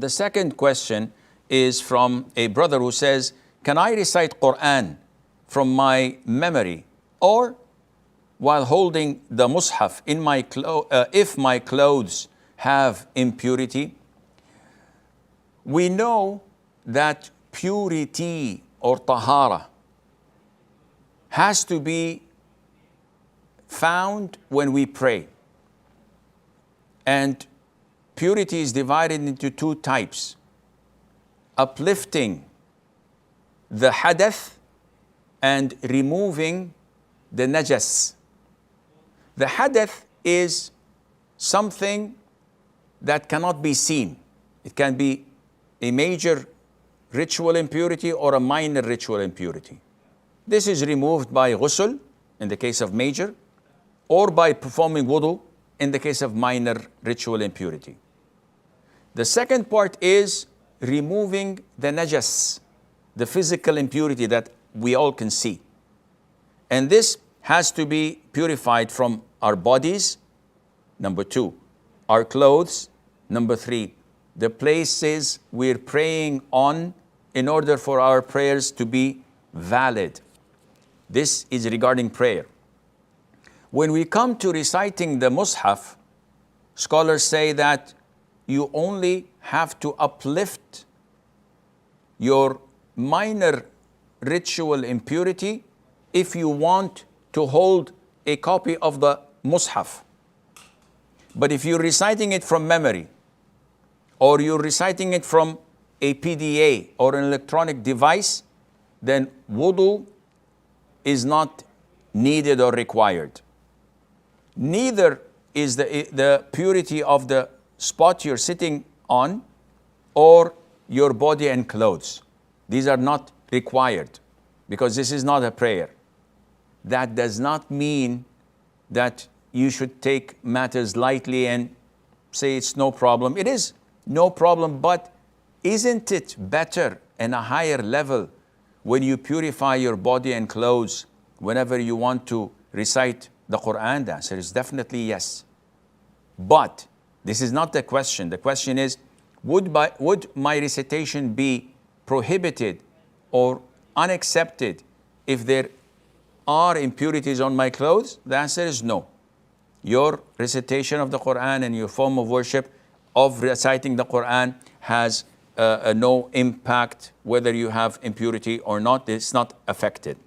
The second question is from a brother who says, can I recite Quran from my memory or while holding the Mushaf in my if my clothes have impurity? We know that purity or tahara has to be found when we pray. And purity is divided into two types: uplifting the hadath and removing the najas. The hadath is something that cannot be seen. It can be a major ritual impurity or a minor ritual impurity. This is removed by ghusl in the case of major, or by performing wudu in the case of minor ritual impurity. The second part is removing the najas, the physical impurity that we all can see. And this has to be purified from our bodies, number two, our clothes, number three, the places we're praying on in order for our prayers to be valid. This is regarding prayer. When we come to reciting the Mushaf, scholars say that you only have to uplift your minor ritual impurity if you want to hold a copy of the Mushaf. But if you're reciting it from memory, or you're reciting it from a PDA or an electronic device, then wudu is not needed or required. Neither is the purity of the spot you're sitting on or your body and clothes. These are not required because this is not a prayer. That does not mean that you should take matters lightly and say it's no problem. It is no problem, but isn't it better and a higher level when you purify your body and clothes whenever you want to recite the Quran? The answer is definitely yes. But this is not the question. The question is, would my recitation be prohibited or unaccepted if there are impurities on my clothes? The answer is no. Your recitation of the Quran and your form of worship of reciting the Quran has no impact whether you have impurity or not. It's not affected.